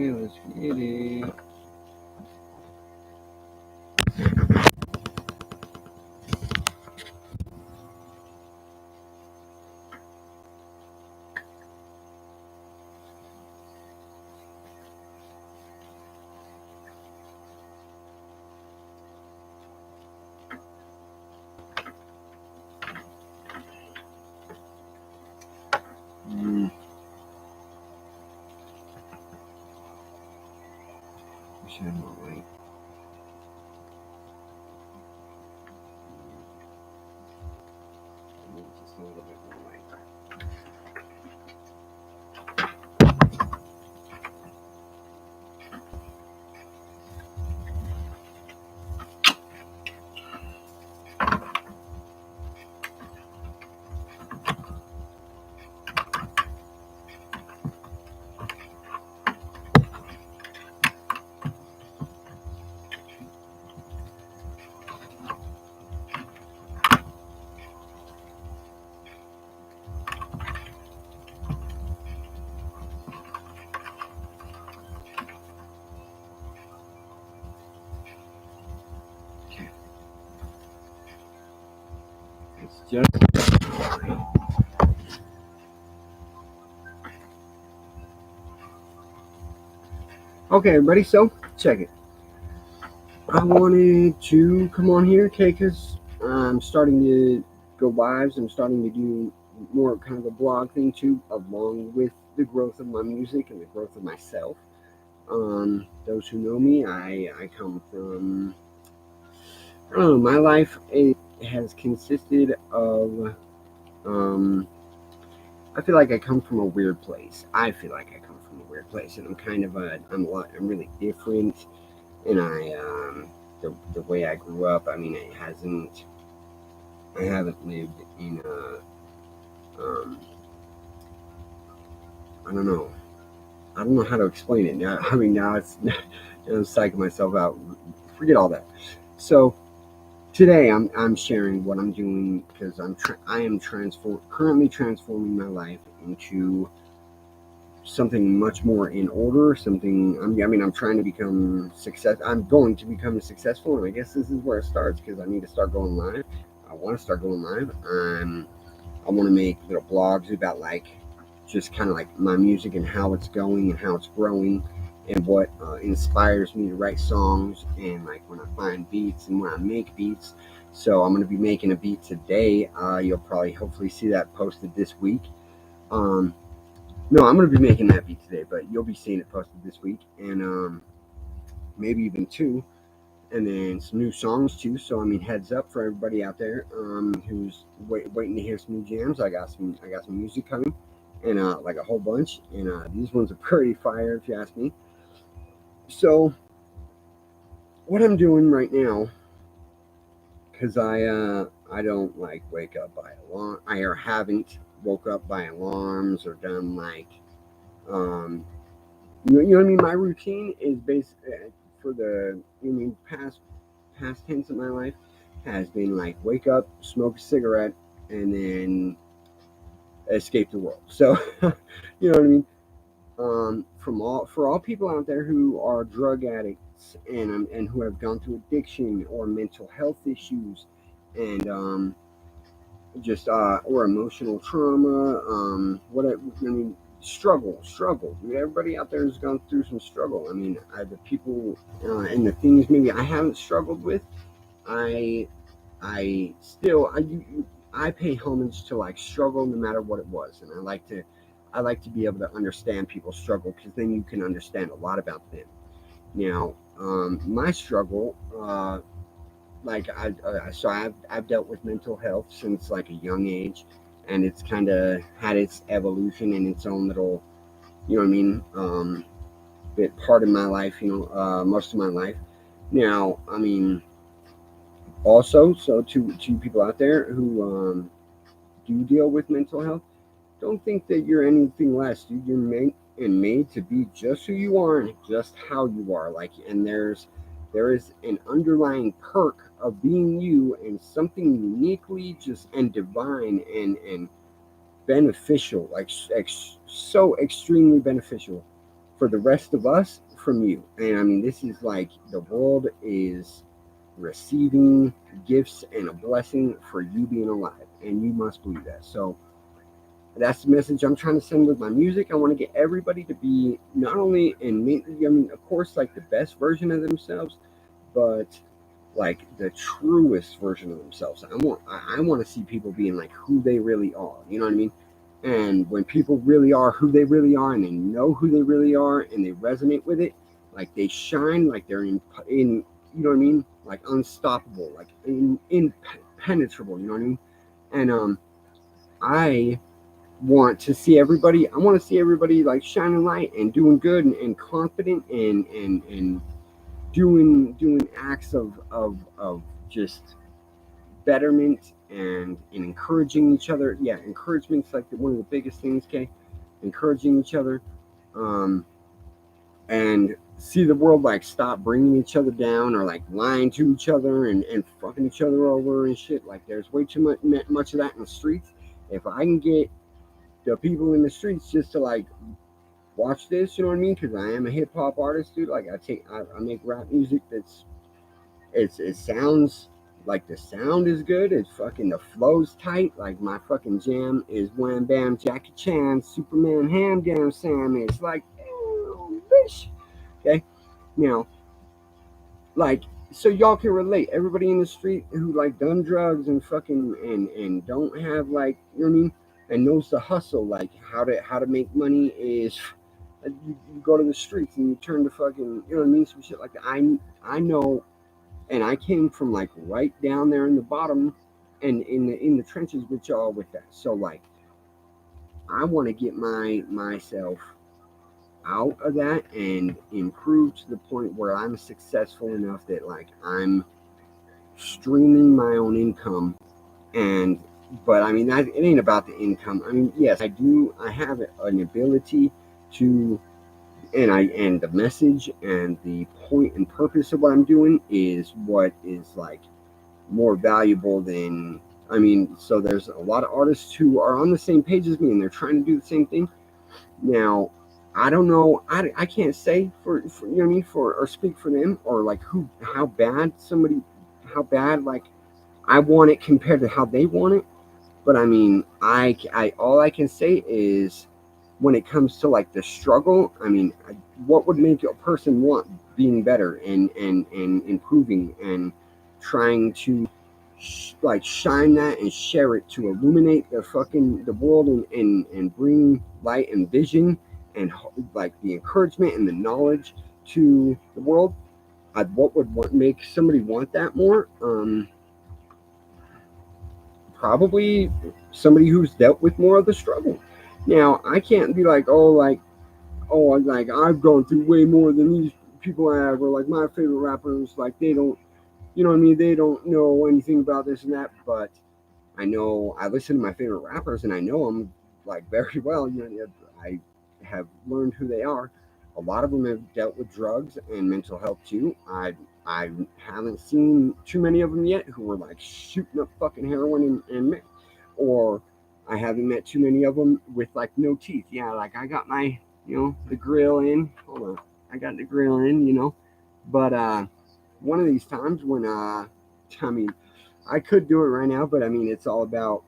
Okay, let's get it. Wish I had more light. Just a little bit more light. It's just okay, everybody. So check it. I wanted to come on here, okay, because I'm starting to go lives. I'm starting to do more kind of a blog thing too, along with the growth of my music and the growth of myself. Those who know me, I come from, I don't know, my life has consisted of, um, I feel like I come from a weird place. I feel like I come from a weird place, and I'm kind of I'm really different, and the way I grew up, I mean, I haven't lived in I don't know. I don't know how to explain it now. I mean, now I'm psyching myself out. Forget all that. So today I'm sharing what I'm doing because I am currently transforming my life into something much more in order. I'm trying to become success. I'm going to become successful, and I guess this is where it starts because I need to start going live. I want to start going live. I want to make little blogs about like just kind of like my music and how it's going and how it's growing and what inspires me to write songs and like when I find beats and when I make beats. So I'm going to be making a beat today. You'll probably hopefully see that posted this week. Um, no, I'm going to be making that beat today, but you'll be seeing it posted this week and maybe even two. And then some new songs too. So I mean, heads up for everybody out there who's waiting to hear some new jams. I got some music coming, and like a whole bunch. And these ones are pretty fire, if you ask me. So what I'm doing right now, because I don't like wake up by alarm. I or haven't woke up by alarms or done like um, you know what I mean. My routine is based for the past tense of my life has been like wake up, smoke a cigarette, and then escape the world. So, you know what I mean. From all for all people out there who are drug addicts and who have gone through addiction or mental health issues, and just or emotional trauma, I mean, struggle. Everybody out there has gone through some struggle. I mean, the people and the things maybe I haven't struggled with. I I still I pay homage to like struggle no matter what it was, and I like to be able to understand people's struggle because then you can understand a lot about them. Now, my struggle, I've dealt with mental health since like a young age, and it's kind of had its evolution in its own little, you know what I mean, bit part of my life, most of my life. Now, I mean, also, so to people out there who do deal with mental health, don't think that you're anything less, dude. You're meant and made to be just who you are and just how you are. Like, and there is an underlying perk of being you and something uniquely just and divine and beneficial, like so extremely beneficial for the rest of us from you. And I mean, this is like the world is receiving gifts and a blessing for you being alive, and you must believe that. So that's the message I'm trying to send with my music. I want to get everybody to be not only I mean, of course, like the best version of themselves, but like the truest version of themselves. I want to see people being like who they really are. You know what I mean? And when people really are who they really are, and they know who they really are, and they resonate with it, like they shine, like they're in you know what I mean, like unstoppable, like impenetrable. You know what I mean? And I I want to see everybody like shining light and doing good and confident and doing acts of just betterment and encouraging each other. Yeah, encouragement's like one of the biggest things. Okay, encouraging each other, um, and see the world like stop bringing each other down or like lying to each other and fucking each other over and shit. Like there's way too much of that in the streets. If I can get the people in the streets just to like watch this, you know what I mean? Because I am a hip hop artist, dude. Like I make rap music it sounds like the sound is good. It's fucking the flow's tight. Like my fucking jam is Wham Bam Jackie Chan Superman Ham Damn Sam. It's like, ew, bitch. Okay, now like so y'all can relate. Everybody in the street who like done drugs and fucking and don't have like you know what I mean and knows the hustle, like how to make money is you go to the streets and you turn to fucking you know what I mean some shit like that. I know, and I came from like right down there in the bottom and in the trenches with y'all with that. So like I want to get myself out of that and improve to the point where I'm successful enough that like I'm streaming my own income. And but I mean that it ain't about the income. I mean, yes, I have an ability to, and the message and the point and purpose of what I'm doing is what is like more valuable than, I mean, so there's a lot of artists who are on the same page as me and they're trying to do the same thing. Now, I don't know. I can't say for you know what I mean for or speak for them or like who how bad like I want it compared to how they want it. But I mean, I all I can say is when it comes to like the struggle. I mean, what would make a person want being better and improving and trying to like shine that and share it to illuminate the world and bring light and vision and like the encouragement and the knowledge to the world. What would make somebody want that more? Probably somebody who's dealt with more of the struggle. Now I can't be like, oh, like I've gone through way more than these people have, or like my favorite rappers, like they don't, you know what I mean? They don't know anything about this and that. But I know I listen to my favorite rappers, and I know them like very well. You know, I have learned who they are. A lot of them have dealt with drugs and mental health too. I haven't seen too many of them yet who were like shooting up fucking heroin and meth, or I haven't met too many of them with like no teeth. Yeah, like I got my the grill in. Hold on, I got the grill in. But one of these times when I mean I could do it right now, but I mean it's all about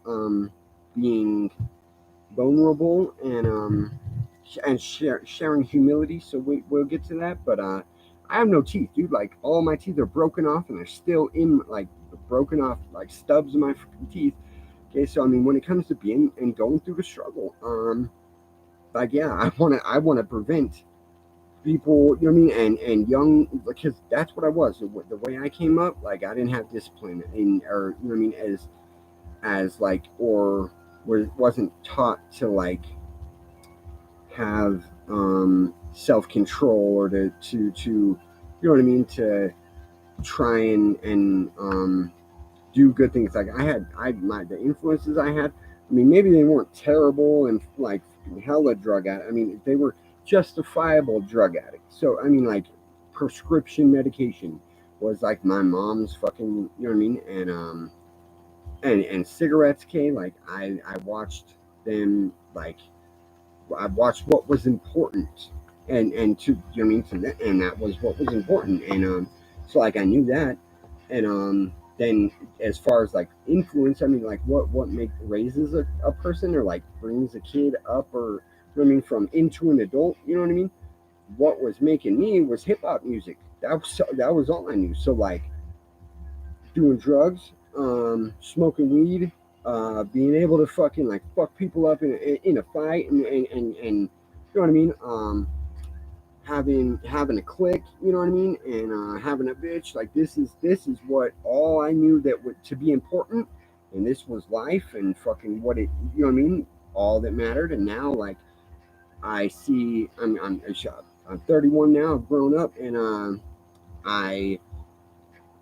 being vulnerable and sharing humility. So we'll get to that. But I have no teeth, dude. Like all my teeth are broken off, and they're still in like broken off like stubs of my teeth. Okay, so I mean when it comes to being and going through the struggle, like yeah, I wanna prevent people, you know what I mean, and young, because that's what I was. The way I came up, like I didn't have discipline or you know what I mean, as like or wasn't taught to like have self control or to you know what I mean, to try and do good things. Like the influences I had. I mean, maybe they weren't terrible and like hella drug addict. I mean, they were justifiable drug addicts. So I mean, like prescription medication was like my mom's fucking. You know what I mean? And cigarettes came. Like I watched them. Like I watched what was important. and to, you know what I mean, and that was what was important. And so like I knew that. And then as far as like influence, I mean, like what make raises a person, or like brings a kid up, or, you know what I mean, from into an adult, you know what I mean. What was making me was hip hop music. That was all I knew. So like doing drugs, smoking weed, being able to fucking like fuck people up in a fight, and you know what I mean. Having a click, you know what I mean, and having a bitch. Like this is what all I knew that would to be important, and this was life and fucking what it, you know what I mean, all that mattered. And now like I see, I'm 31 now. I've grown up, and I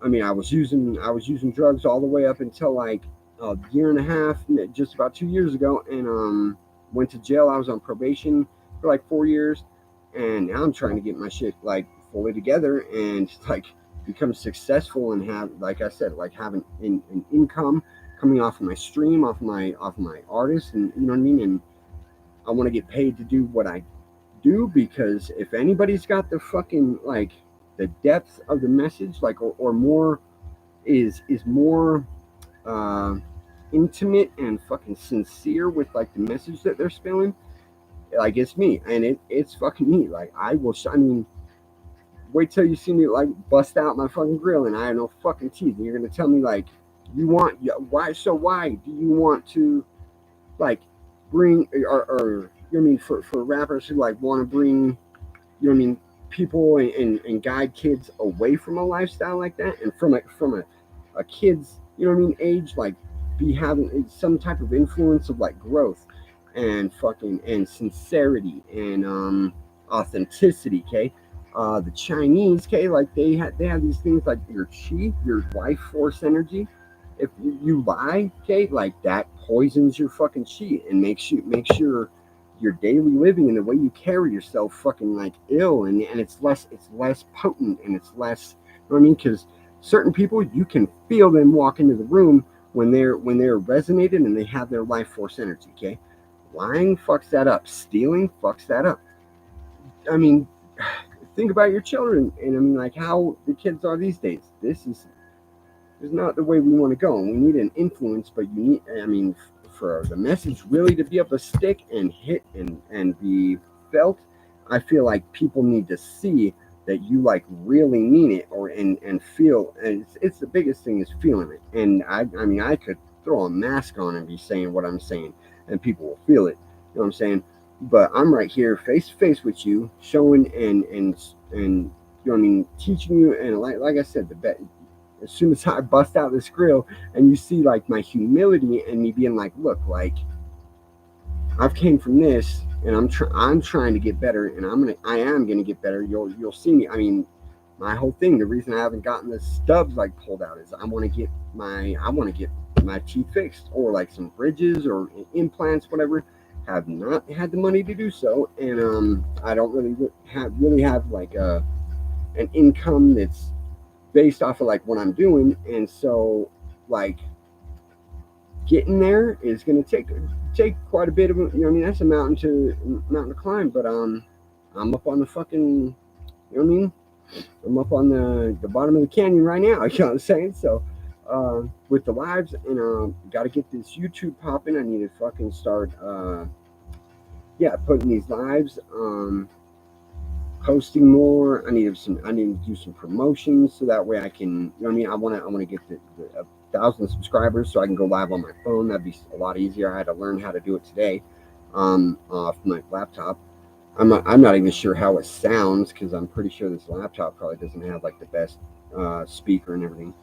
I mean, I was using drugs all the way up until like a year and a half, just about 2 years ago, and went to jail. I was on probation for like 4 years, and now I'm trying to get my shit like fully together and like become successful and have, like I said, like having an income coming off of my stream, off of my artists, and you know what I mean. And I want to get paid to do what I do, because if anybody's got the fucking like the depth of the message, like, or more, is more uh, intimate and fucking sincere with like the message that they're spilling, like it's me, and it's fucking me. Like I mean, wait till you see me like bust out my fucking grill and I have no fucking teeth, and you're gonna tell me like you want, yeah, why, so why do you want to like bring, or you know what I mean, for rappers who like want to bring, you know what I mean, people, and guide kids away from a lifestyle like that, and from a kid's, you know what I mean, age, like be having some type of influence of like growth and fucking and sincerity and authenticity. Okay, the Chinese, okay, like they have these things like your chi, your life force energy. If you lie, okay, like that poisons your fucking chi and makes your daily living and the way you carry yourself fucking like ill, and it's less potent, and it's less, you know what I mean, because certain people, you can feel them walk into the room when they're resonated and they have their life force energy. Okay, lying fucks that up, stealing fucks that up. I mean, think about your children, and I mean, like how the kids are these days. This is not the way we want to go. And we need an influence, but you need, I mean, for the message really to be able to stick and hit and be felt, I feel like people need to see that you like really mean it, or and feel, and it's the biggest thing is feeling it. And I mean, I could throw a mask on and be saying what I'm saying, and people will feel it. You know what I'm saying? But I'm right here face to face with you, showing and you know what I mean, teaching you. And like I said, as soon as I bust out this grill and you see like my humility and me being like, look, like I've came from this, and I'm trying to get better, and I am gonna get better. You'll see me. I mean, my whole thing, the reason I haven't gotten the stubs like pulled out is I want to get my teeth fixed, or like some bridges or implants, whatever. Have not had the money to do so, and I don't really have like an income that's based off of like what I'm doing, and so like getting there is going to take quite a bit of, you know what I mean, that's a mountain to climb. But I'm up on the fucking, you know what I mean, I'm up on the bottom of the canyon right now. You know what I'm saying? So with the lives, and got to get this YouTube popping. I need to fucking start yeah, putting these lives, posting more. I need to do some promotions, so that way I can, you know what I mean, I want to get the 1,000 subscribers so I can go live on my phone. That'd be a lot easier. I had to learn how to do it today, off my laptop. I'm not even sure how it sounds, because I'm pretty sure this laptop probably doesn't have like the best speaker and everything.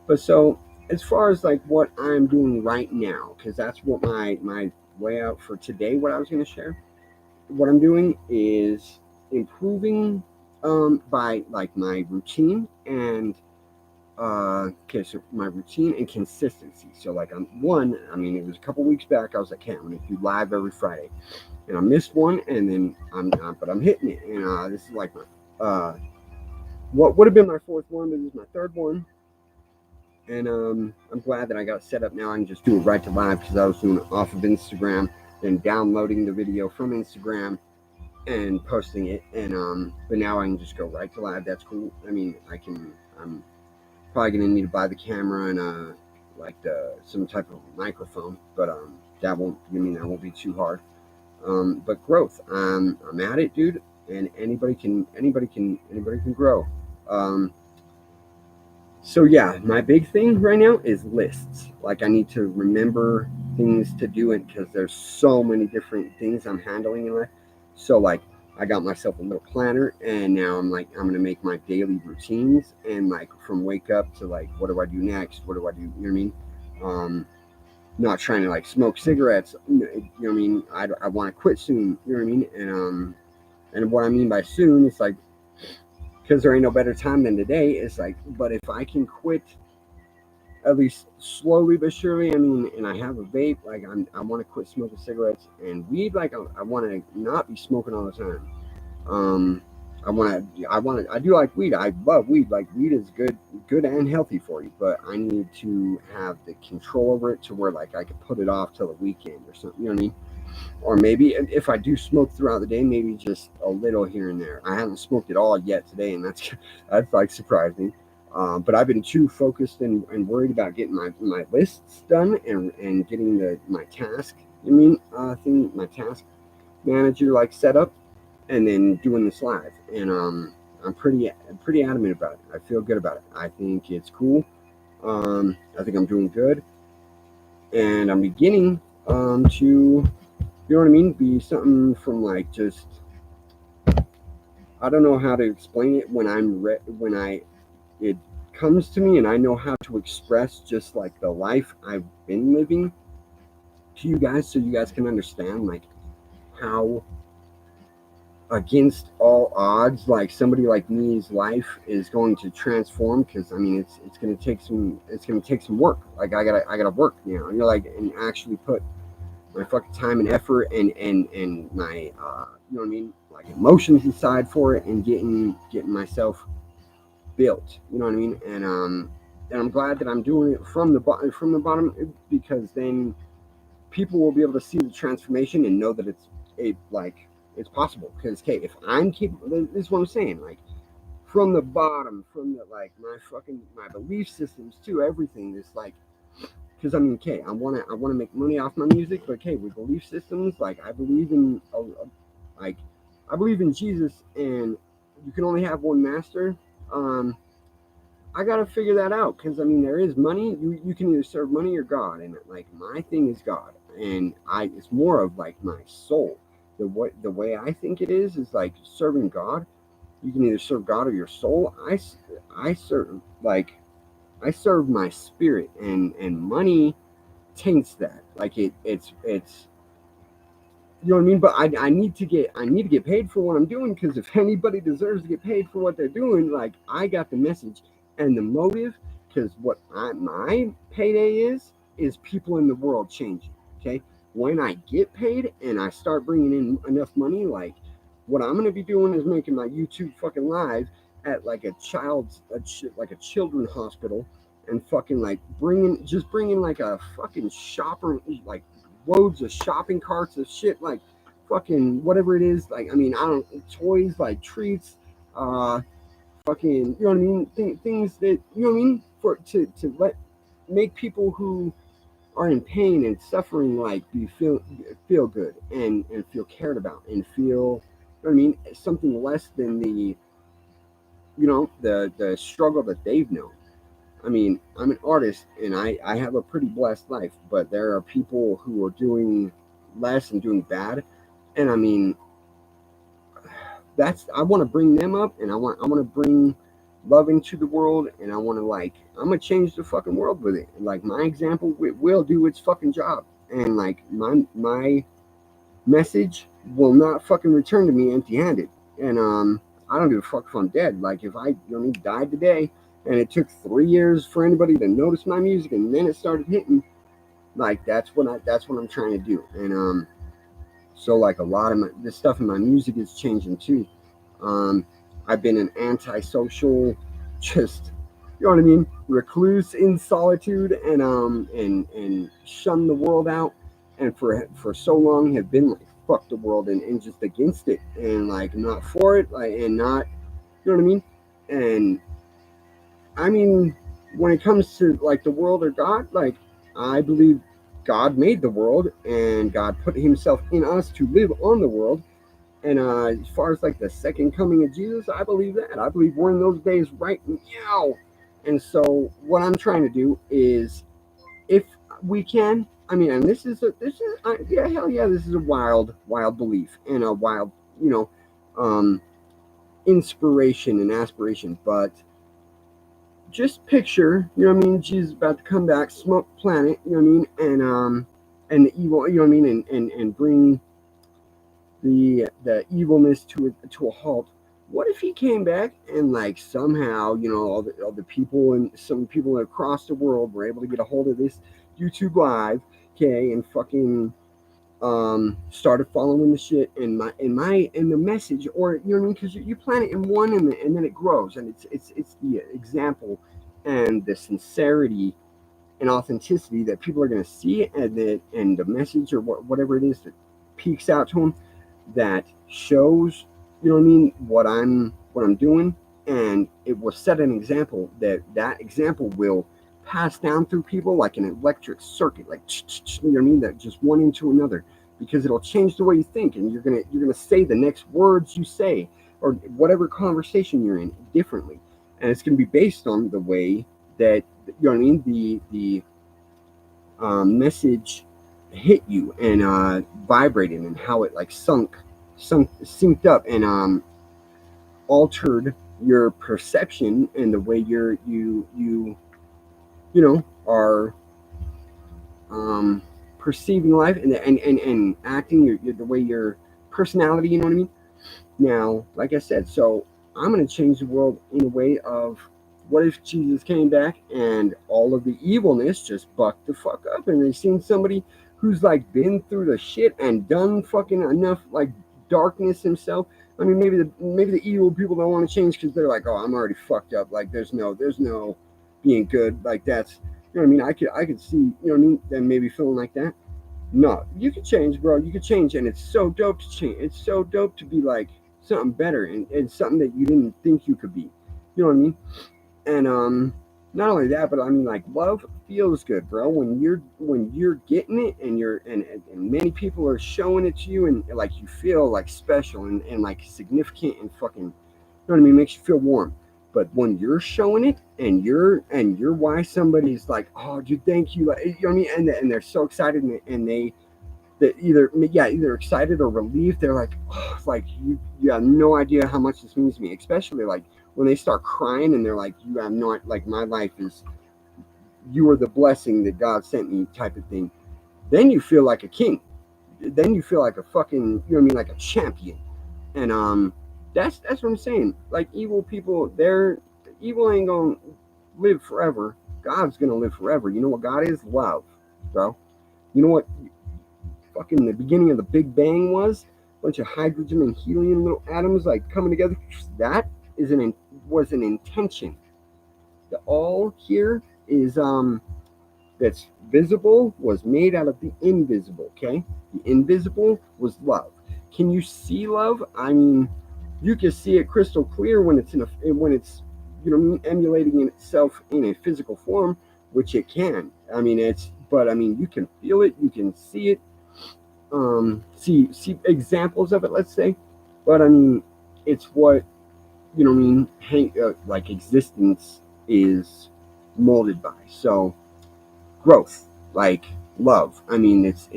But so as far as like what I'm doing right now, because that's what my way out for today, what I was going to share, what I'm doing is improving by like my routine and okay, so my routine and consistency. So like I mean, it was a couple weeks back. I was like, hey, I'm gonna do live every Friday, and I missed one, and then but I'm hitting it, and this is like my what would have been my fourth one, but this is my third one, and I'm glad that I got set up now. I can just do it right to live, because I was doing it off of Instagram, then downloading the video from Instagram, and posting it, and but now I can just go right to live. That's cool. I mean, I'm probably gonna need to buy the camera and like some type of microphone, but that won't. I mean, that won't be too hard. But growth. I'm at it, dude, and anybody can grow. Um, so yeah, my big thing right now is lists. Like I need to remember things to do it because there's so many different things I'm handling in life. So like I got myself a little planner and now I'm like I'm gonna make my daily routines and like from wake up to like what do I do next? What do I do? You know what I mean? Um, Not trying to like smoke cigarettes. You know what I mean? I want to quit soon. You know what I mean? And what I mean by soon is like because there ain't no better time than today. It's like, but if I can quit at least slowly but surely. I mean, and I have a vape. Like I want to quit smoking cigarettes and weed. Like I want to not be smoking all the time. Um, I do like weed. I love weed. Like weed is good and healthy for you. But I need to have the control over it to where like I could put it off till the weekend or something. You know what I mean? Or maybe if I do smoke throughout the day, maybe just a little here and there. I haven't smoked at all yet today, and that's that's like surprising. But I've been too focused and worried about getting my lists done and getting my task. I mean, thing my task manager like set up, and then doing this live. And I'm pretty adamant about it. I feel good about it. I think it's cool. I think I'm doing good, and I'm beginning to you know what I mean? Be something from like just I don't know how to explain it when when I it comes to me and I know how to express just like the life I've been living to you guys so you guys can understand like how against all odds like somebody like me's life is going to transform because I mean it's gonna take some work. Like I gotta work, you know, and actually put my fucking time and effort and my you know what I mean, like emotions aside for it and getting myself built. You know what I mean? And I'm glad that I'm doing it from the bottom because then people will be able to see the transformation and know that it's possible. Because okay, if I'm capable, this is what I'm saying. Like from the bottom, from the like my belief systems to everything. It's like because I mean, okay, I wanna make money off my music, but okay, with belief systems, like like I believe in Jesus, and you can only have one master. Um, I gotta figure that out because I mean, there is money. You can either serve money or God, and like my thing is God, and I it's more of like my soul. The way I think it is like serving God. You can either serve God or your soul. I serve like I serve my spirit, and money taints that. Like it's you know what I mean. But I need to get paid for what I'm doing because if anybody deserves to get paid for what they're doing, like I got the message and the motive. Because what my payday is people in the world changing. Okay, when I get paid and I start bringing in enough money, like what I'm gonna be doing is making my YouTube fucking live at like like a children hospital and fucking like bringing like a fucking shopper like loads of shopping carts of shit like fucking whatever it is like I mean I don't toys like treats uh fucking you know what I mean things that you know what I mean for to let make people who are in pain and suffering like feel good and feel cared about and feel you know what I mean something less than the you know the struggle that they've known. I mean, I'm an artist and I have a pretty blessed life, but there are people who are doing less and doing bad. And I mean, I want to bring them up and I want to bring love into the world and I want to like, I'm going to change the fucking world with it. Like my example will do its fucking job. And like my message will not fucking return to me empty handed. And I don't give a fuck if I'm dead. Like if I you know died today and it took 3 years for anybody to notice my music and then it started hitting, like that's what I'm trying to do. And so like a lot of this stuff in my music is changing too. Um I've been an antisocial, just you know what I mean, recluse in solitude and shun the world out and for so long have been like fuck the world and just against it and like not for it, like, and not, you know what I mean? And I mean, when it comes to like the world or God, like I believe God made the world and God put Himself in us to live on the world. And as far as like the second coming of Jesus, I believe that. I believe we're in those days right now. And so what I'm trying to do is, if we can, I mean, and yeah, hell yeah, this is a wild belief and a wild, you know, um, inspiration and aspiration, but just picture, you know what I mean? Jesus about to come back, smoke planet, you know what I mean, and the evil, you know what I mean, and bring the evilness to a halt. What if he came back and like somehow, you know, all the people and some people across the world were able to get a hold of this YouTube live, okay, and fucking started following the shit and the message, or you know what I mean, because you plant it in one and then it grows, and it's the example and the sincerity and authenticity that people are going to see, and the message or whatever it is that peeks out to them, that shows, you know what I mean, what I'm doing, and it will set an example that example will pass down through people like an electric circuit, like you know what I mean, that just one into another, because it'll change the way you think, and you're gonna say the next words you say or whatever conversation you're in differently, and it's gonna be based on the way that, you know what I mean, the message hit you and vibrated, and how it like synced up and altered your perception and the way you know are perceiving life, and acting the way your personality, you know what I mean. Now, like I said, so I'm going to change the world in a way of, what if Jesus came back and all of the evilness just bucked the fuck up, and they seen somebody who's like been through the shit and done fucking enough like darkness himself. I mean, maybe the evil people don't want to change because they're like, oh, I'm already fucked up. Like there's no being good. Like that's, you know what I mean. I could see, you know what I mean. Them maybe feeling like that. No, you could change, bro. You could change, and it's so dope to change. It's so dope to be like something better, and something that you didn't think you could be. You know what I mean? And not only that, but I mean, like, love feels good, bro. When you're getting it, and and many people are showing it to you, and like you feel like special and like significant and fucking, you know what I mean, makes you feel warm. But when you're showing it, and you're why somebody's like, oh, dude, thank you, like, you know what I mean, and they're so excited, and they either excited or relieved. They're like, oh, like you have no idea how much this means to me, especially like when they start crying and they're like, you have no, like, my life is, you are the blessing that God sent me, type of thing. Then you feel like a king. Then you feel like a fucking, you know what I mean, like a champion. And that's what I'm saying. Like, evil people, they're evil ain't gonna live forever. God's gonna live forever. You know what God is? Love, bro. You know what fucking the beginning of the Big Bang was? A bunch of hydrogen and helium little atoms like coming together. That is was an intention. The all here is that's visible was made out of the invisible. Okay, the invisible was love. Can you see love? I mean, you can see it crystal clear when it's when it's, you know, emulating in itself in a physical form, which it can. I mean, but I mean, you can feel it, you can see it, see examples of it, let's say. But I mean, it's what, you know what I mean, like existence is molded by. So growth, like love. I mean, it's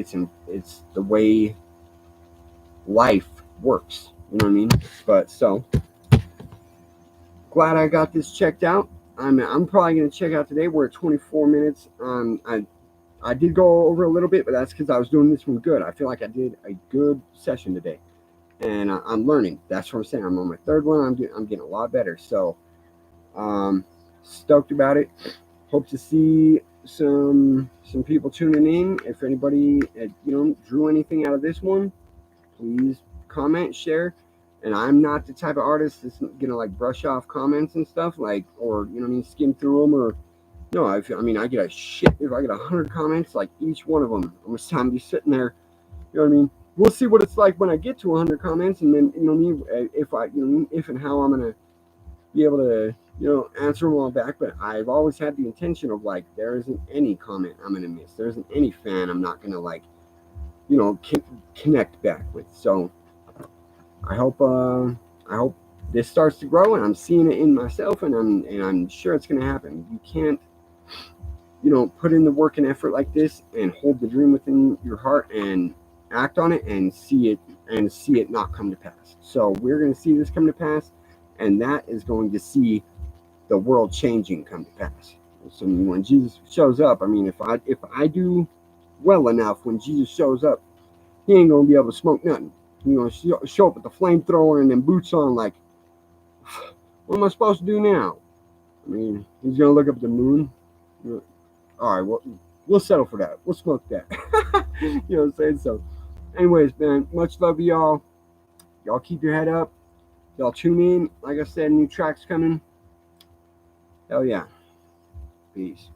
the way life works. You know what I mean? But so glad I got this checked out. I'm probably gonna check out today. We're at 24 minutes. I did go over a little bit, but that's because I was doing this one good. I feel like I did a good session today, and I'm learning. That's what I'm saying. I'm on my third one. I'm getting a lot better. So stoked about it. Hope to see some people tuning in. If anybody drew anything out of this one, please comment, share. And I'm not the type of artist that's gonna like brush off comments and stuff, like, or you know what I mean, skim through them, or no. I mean, I get 100 comments, like each one of them, I'm gonna be sitting there, you know what I mean, we'll see what it's like when I get to 100 comments, and then if if and how I'm gonna be able to answer them all back. But I've always had the intention of like, there isn't any comment I'm gonna miss. There isn't any fan I'm not gonna like connect back with. So I hope this starts to grow, and I'm seeing it in myself, and I'm sure it's gonna happen. You can't put in the work and effort like this and hold the dream within your heart and act on it and see it not come to pass. So we're going to see this come to pass, and that is going to see the world changing come to pass. So when Jesus shows up, I mean, if I do well enough, when Jesus shows up, he ain't going to be able to smoke nothing. He's going to show up with the flamethrower and then boots on, like, what am I supposed to do now? I mean, he's going to look up at the moon. All right, well, we'll settle for that. We'll smoke that. You know what I'm saying? So, anyways, man, much love to y'all. Y'all keep your head up. Y'all tune in. Like I said, new tracks coming. Hell yeah. Peace.